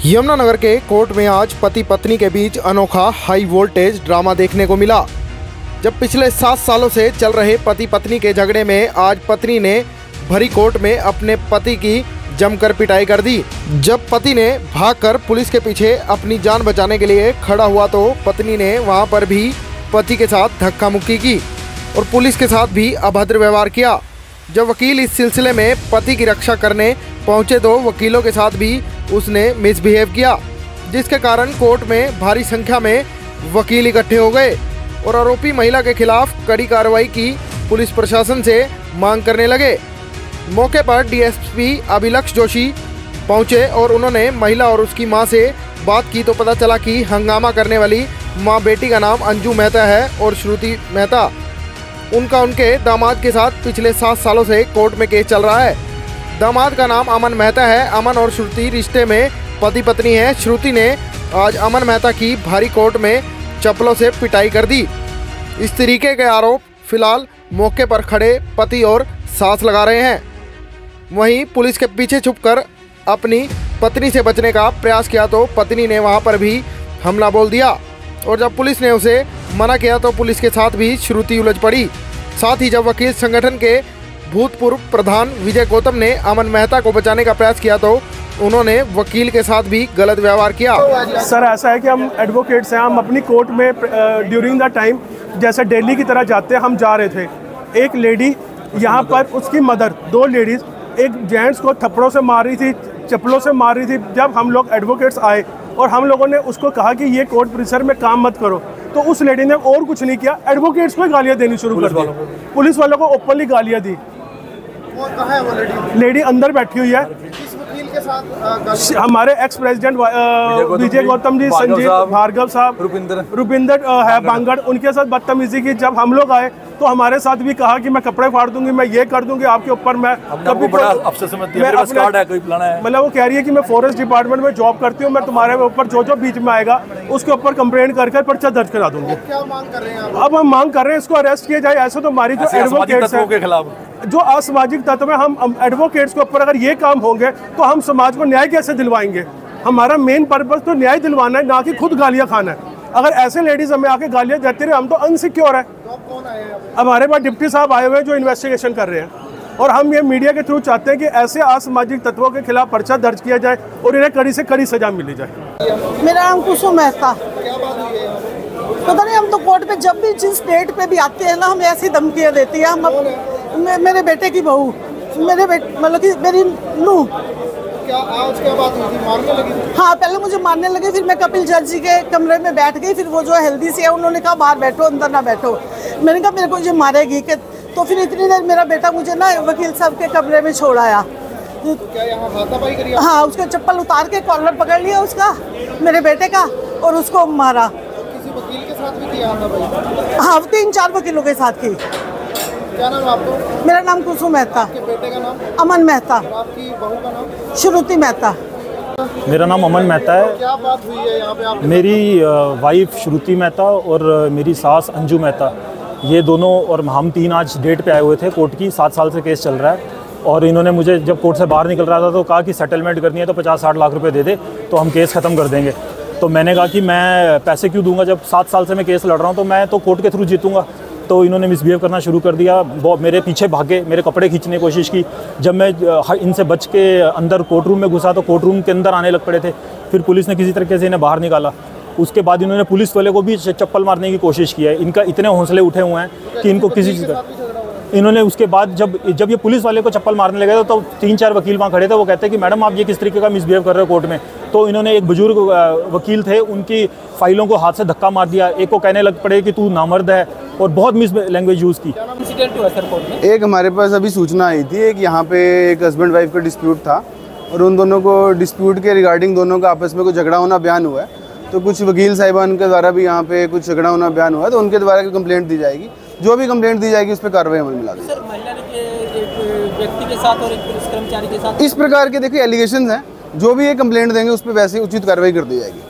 यमुनानगर के कोर्ट में आज पति पत्नी के बीच अनोखा हाई वोल्टेज ड्रामा देखने को मिला। जब पिछले 7 सालों से चल रहे पति पत्नी के झगड़े में आज पत्नी ने भरी कोर्ट में अपने पति की जमकर पिटाई कर दी। जब पति ने भागकर पुलिस के पीछे अपनी जान बचाने के लिए खड़ा हुआ तो पत्नी ने वहां पर भी पति के साथ धक्का मुक्की की और पुलिस के साथ भी अभद्र व्यवहार किया। जब वकील इस सिलसिले में पति की रक्षा करने पहुंचे तो वकीलों के साथ भी उसने मिसबिहेव किया, जिसके कारण कोर्ट में भारी संख्या में वकील इकट्ठे हो गए और आरोपी महिला के खिलाफ कड़ी कार्रवाई की पुलिस प्रशासन से मांग करने लगे। मौके पर डीएसपी अभिलक्ष जोशी पहुंचे और उन्होंने महिला और उसकी मां से बात की तो पता चला कि हंगामा करने वाली मां बेटी का नाम अंजू मेहता है और श्रुति मेहता उनका उनके दामाद के साथ पिछले 7 सालों से कोर्ट में केस चल रहा है। दामाद का नाम अमन मेहता है। अमन और श्रुति रिश्ते में पति पत्नी है। श्रुति ने आज अमन मेहता की भारी कोर्ट में चप्पलों से पिटाई कर दी। इस तरीके के आरोप फिलहाल मौके पर खड़े पति और सास लगा रहे हैं। वहीं पुलिस के पीछे छुपकर अपनी पत्नी से बचने का प्रयास किया तो पत्नी ने वहां पर भी हमला बोल दिया और जब पुलिस ने उसे मना किया तो पुलिस के साथ भी श्रुति उलझ पड़ी। साथ ही जब वकील संगठन के भूतपूर्व प्रधान विजय गौतम ने अमन मेहता को बचाने का प्रयास किया तो उन्होंने वकील के साथ भी गलत व्यवहार किया। सर ऐसा है कि हम एडवोकेट्स हैं, हम अपनी कोर्ट में ड्यूरिंग द टाइम जैसे डेली की तरह जाते हैं, हम जा रहे थे। एक लेडी यहाँ पर उसकी मदर, 2 लेडीज़ एक जेंट्स को थप्पड़ों से मार रही थी, चप्पलों से मार रही थी। जब हम लोग एडवोकेट्स आए और हम लोगों ने उसको कहा कि ये कोर्ट परिसर में काम मत करो तो उस लेडी ने और कुछ नहीं किया, एडवोकेट्स को गालियाँ देनी शुरू कर दी। पुलिस वालों को ओपनली गालियाँ दी। कहाँ है वो लेडी अंदर बैठी हुई है। किस वकील के साथ? हमारे एक्स प्रेसिडेंट विजय गौतम जी, संजीव भार्गव साहब, रुपिंदर है बांगड़, उनके साथ बदतमीजी की। जब हम लोग आए तो हमारे साथ भी कहा कि मैं कपड़े फाड़ दूंगी, मैं ये कर दूंगी आपके ऊपर। मैं कभी मतलब वो कह रही है कि मैं फॉरेस्ट डिपार्टमेंट में जॉब करती हूँ, मैं तुम्हारे ऊपर जो जो बीच में आएगा उसके ऊपर कंप्लेंट करके पर्चा दर्ज करा दूंगी। क्या मांग कर रहे हैं? अब हम मांग कर रहे हैं इसको अरेस्ट किया जाए। ऐसे तो हमारी जो एडवोकेट्स के खिलाफ जो असामाजिक तत्व है, हम एडवोकेट्स के ऊपर अगर ये काम होंगे तो हम समाज को न्याय कैसे दिलवाएंगे? हमारा मेन पर्पस तो न्याय दिलवाना है, ना कि खुद गालियाँ खाना है। अगर ऐसे लेडीज हमें आके गालियाँ देते रहे हम तो अनसिक्योर है। हमारे पास डिप्टी साहब आए हुए हैं जो इन्वेस्टिगेशन कर रहे हैं और हम ये मीडिया के थ्रू चाहते हैं कि ऐसे असामाजिक तत्वों के खिलाफ पर्चा दर्ज किया जाए और इन्हें कड़ी से कड़ी सजा मिली जाए। मेरा नाम कुसुम मेहता। पता नहीं, हम तो कोर्ट पे जब भी जिस डेट पे भी आते हैं ना, हमें ऐसी धमकियाँ देती है। हम मेरे बेटे की बहू, मतलब कि मेरी नूह। क्या आज क्या बात हुई थी? मारने लगी? हाँ, पहले मुझे मारने लगे, फिर मैं कपिल जज जी के कमरे में बैठ गई। फिर वो जो हेल्दी से है उन्होंने कहा बाहर बैठो, अंदर ना बैठो। मैंने कहा मेरे को ये मारेगी कि, तो फिर इतनी देर मेरा बेटा मुझे ना वकील साहब के कमरे में छोड़ आया। क्या यहाँ हाथापाई करी? हाँ, उसका चप्पल उतार के कॉलर पकड़ लिया उसका, मेरे बेटे का, और उसको मारा। किसी वकील के साथ भी किया हाथापाई? हाँ, 3-4 वकीलों के साथ की। क्या नाम आपको? मेरा नाम कुसुम मेहता। आपके बेटे का नाम? अमन मेहता। आपकी बहू का नाम? श्रुति मेहता। मेरा नाम अमन मेहता है। क्या बात हुई है यहाँ पे? आप मेरी वाइफ श्रुति मेहता और मेरी सास अंजू मेहता, ये दोनों और हम 3 आज डेट पे आए हुए थे कोर्ट की। 7 साल से केस चल रहा है और इन्होंने मुझे जब कोर्ट से बाहर निकल रहा था तो कहा कि सेटलमेंट करनी है तो 50-60 लाख रुपए दे दे तो हम केस ख़त्म कर देंगे। तो मैंने कहा कि मैं पैसे क्यों दूंगा, जब 7 साल से मैं केस लड़ रहा हूँ तो मैं तो कोर्ट के थ्रू जीतूंगा। तो इन्होंने मिसबिहेव करना शुरू कर दिया, मेरे पीछे भागे, मेरे कपड़े खींचने की कोशिश की। जब मैं इनसे बच के अंदर कोर्ट रूम में घुसा तो कोर्ट रूम के अंदर आने लग पड़े थे। फिर पुलिस ने किसी तरीके से इन्हें बाहर निकाला। उसके बाद इन्होंने पुलिस वाले को भी चप्पल मारने की कोशिश की है। इनका इतने हौसले उठे हुए हैं कि इनको किसी चीज़ का इन्होंने उसके बाद जब ये पुलिस वाले को चप्पल मारने लगे तो 3-4 वकील वहाँ खड़े थे। वो कहते हैं कि मैडम आप ये किस तरीके का मिसबिहेव कर रहे हो कोर्ट में। तो इन्होंने एक बुजुर्ग वकील थे, उनकी फाइलों को हाथ से धक्का मार दिया। एक को कहने लग पड़े कि तू नामर्द है और बहुत मिस लैंग्वेज यूज़ की। एक हमारे पास अभी सूचना आई थी एक यहाँ पे एक हस्बैंड वाइफ का डिस्प्यूट था और उन दोनों को डिस्प्यूट के रिगार्डिंग दोनों का आपस में कुछ झगड़ा होना बयान हुआ है। तो कुछ वकील साहिबान के द्वारा भी यहाँ पे कुछ झगड़ा होना बयान हुआ है तो उनके द्वारा कंप्लेंट दी जाएगी। जो भी कंप्लेंट दी जाएगी उस पर कार्रवाई अमल में ला देंगे। सर, महिला ने एक व्यक्ति के साथ और एक पुलिस कर्मचारी के साथ इस प्रकार के देखिए एलिगेशंस हैं, जो भी ये कंप्लेंट देंगे उस पर वैसे उचित कार्रवाई कर दी जाएगी।